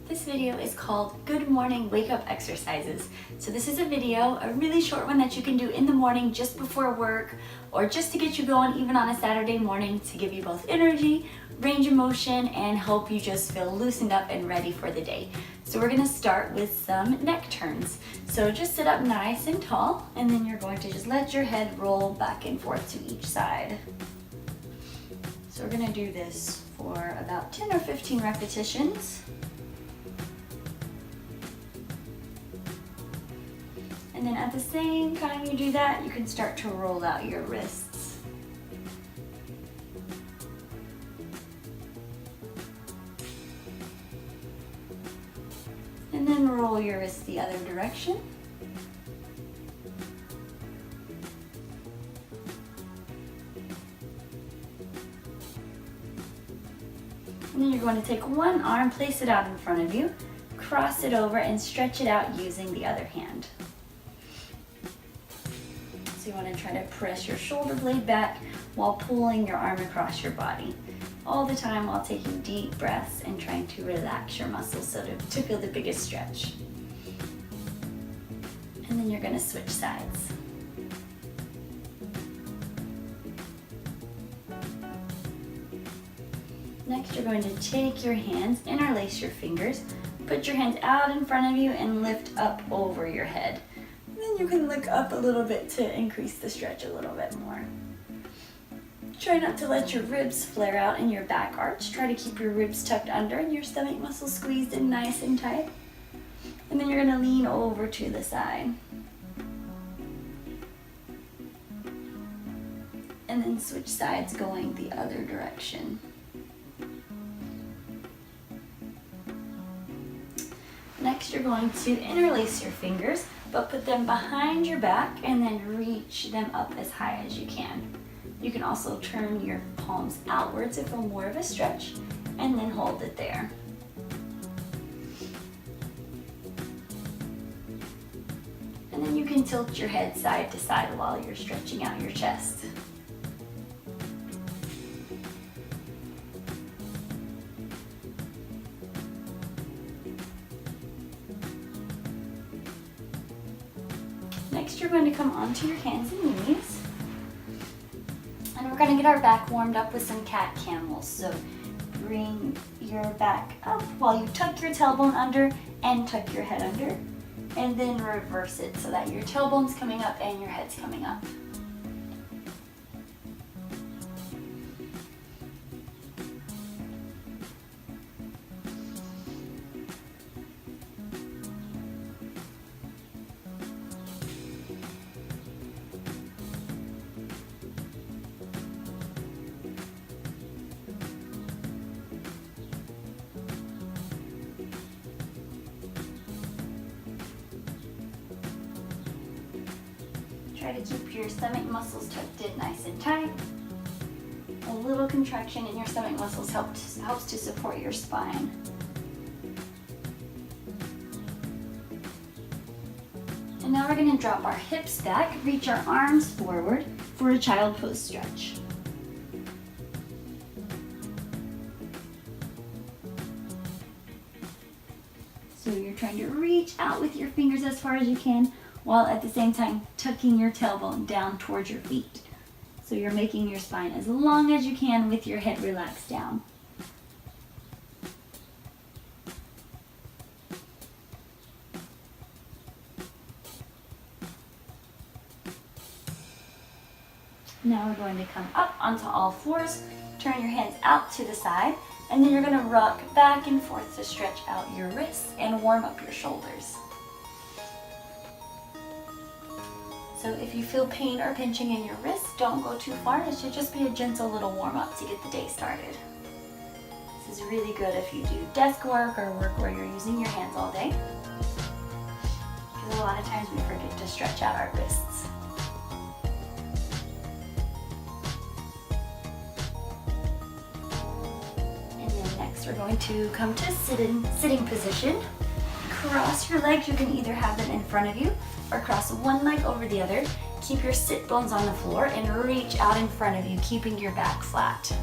This video is called Good Morning Wake Up Exercises. So this is a video, a really short one that you can do in the morning just before work or just to get you going even on a Saturday morning to give you both energy, range of motion, and help you just feel loosened up and ready for the day. So we're gonna start with some neck turns. So just sit up nice and tall, and then you're going to just let your head roll back and forth to each side. So we're gonna do this for about 10 or 15 repetitions. And then at the same time you do that, you can start to roll out your wrists. And then roll your wrists the other direction. And then you're going to take one arm, place it out in front of you, cross it over and stretch it out using the other hand. So you want to try to press your shoulder blade back while pulling your arm across your body. All the time while taking deep breaths and trying to relax your muscles so to feel the biggest stretch. And then you're going to switch sides. Next, you're going to take your hands, interlace your fingers, put your hands out in front of you and lift up over your head. And then you can look up a little bit to increase the stretch a little bit more. Try not to let your ribs flare out in your back arch. Try to keep your ribs tucked under and your stomach muscles squeezed in nice and tight. And then you're going to lean over to the side. And then switch sides going the other direction. Next, you're going to interlace your fingers, but put them behind your back and then reach them up as high as you can. You can also turn your palms outwards if for more of a stretch, and then hold it there. And then you can tilt your head side to side while you're stretching out your chest. Next, you're going to come onto your hands and knees. And we're going to get our back warmed up with some cat camels. So bring your back up while you tuck your tailbone under and tuck your head under. And then reverse it so that your tailbone's coming up and your head's coming up. Try to keep your stomach muscles tucked in nice and tight. A little contraction in your stomach muscles helps to support your spine. And now we're going to drop our hips back, reach our arms forward for a child pose stretch. So you're trying to reach out with your fingers as far as you can, while at the same time tucking your tailbone down towards your feet. So you're making your spine as long as you can with your head relaxed down. Now we're going to come up onto all fours, turn your hands out to the side, and then you're going to rock back and forth to stretch out your wrists and warm up your shoulders. So if you feel pain or pinching in your wrists, don't go too far. It should just be a gentle little warm-up to get the day started. This is really good if you do desk work or work where you're using your hands all day, because a lot of times we forget to stretch out our wrists. And then next we're going to come to sitting position. Cross your legs. You can either have them in front of you or cross one leg over the other. Keep your sit bones on the floor and reach out in front of you, keeping your back flat.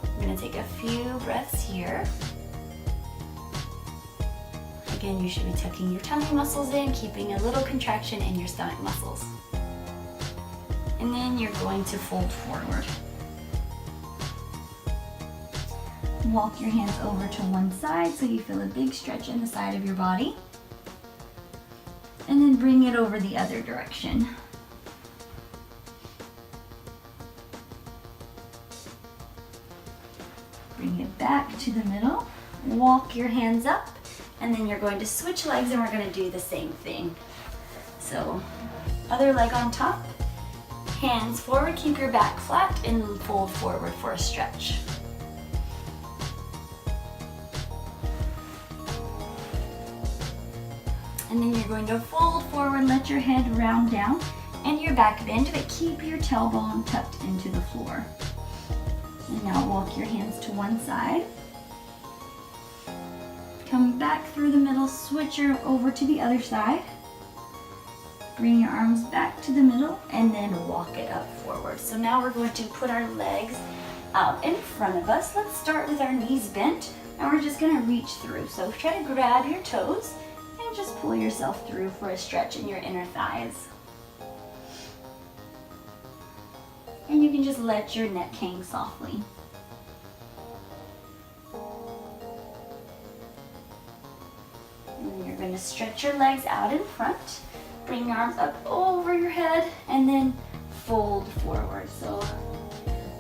I'm gonna take a few breaths here. again, you should be tucking your tummy muscles in, keeping a little contraction in your stomach muscles. And then you're going to fold forward. Walk your hands over to one side so you feel a big stretch in the side of your body. And then bring it over the other direction. Bring it back to the middle. Walk your hands up, and then you're going to switch legs and we're going to do the same thing. So, other leg on top, hands forward, keep your back flat, and fold forward for a stretch. And then you're going to fold forward, let your head round down, and your back bend, but keep your tailbone tucked into the floor. And now walk your hands to one side. Come back through the middle, switch her over to the other side. Bring your arms back to the middle, and then walk it up forward. So now we're going to put our legs out in front of us. Let's start with our knees bent, and we're just gonna reach through. So try to grab your toes, and just pull yourself through for a stretch in your inner thighs. And you can just let your neck hang softly. And you're going to stretch your legs out in front. Bring your arms up over your head and then fold forward. So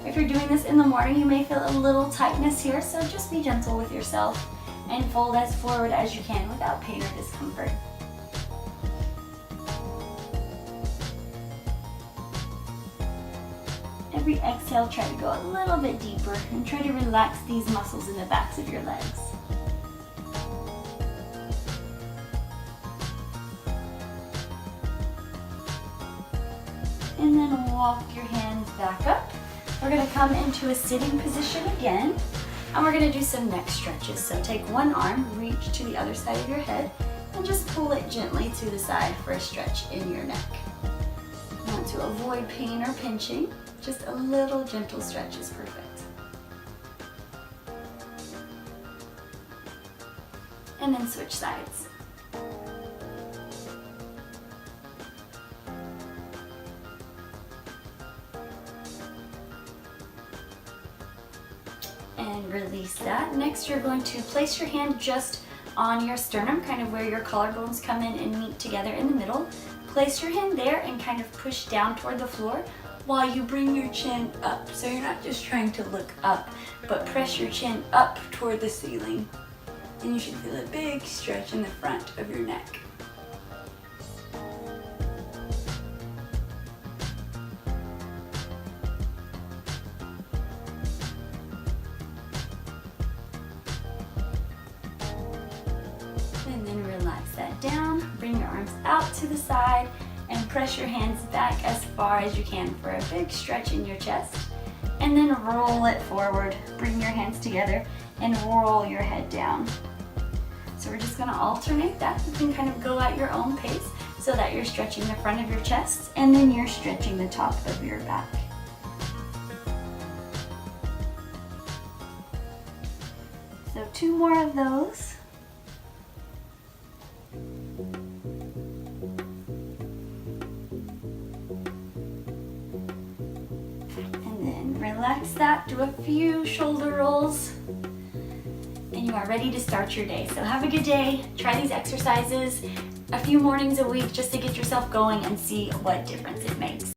if you're doing this in the morning, you may feel a little tightness here, so just be gentle with yourself and fold as forward as you can without pain or discomfort. Every exhale, try to go a little bit deeper and try to relax these muscles in the backs of your legs. And then walk your hands back up. We're going to come into a sitting position again. And we're going to do some neck stretches. So take one arm, reach to the other side of your head, and just pull it gently to the side for a stretch in your neck. You want to avoid pain or pinching. Just a little gentle stretch is perfect. And then switch sides. And release that. Next, you're going to place your hand just on your sternum, kind of where your collarbones come in and meet together in the middle. Place your hand there and kind of push down toward the floor while you bring your chin up. So you're not just trying to look up, but press your chin up toward the ceiling. And you should feel a big stretch in the front of your neck. And then relax that down. Bring your arms out to the side and press your hands back as far as you can for a big stretch in your chest. And then roll it forward. Bring your hands together and roll your head down. So we're just gonna alternate that. You can kind of go at your own pace so that you're stretching the front of your chest and then you're stretching the top of your back. So 2 more of those. Relax that, do a few shoulder rolls, and you are ready to start your day. So have a good day, try these exercises a few mornings a week just to get yourself going and see what difference it makes.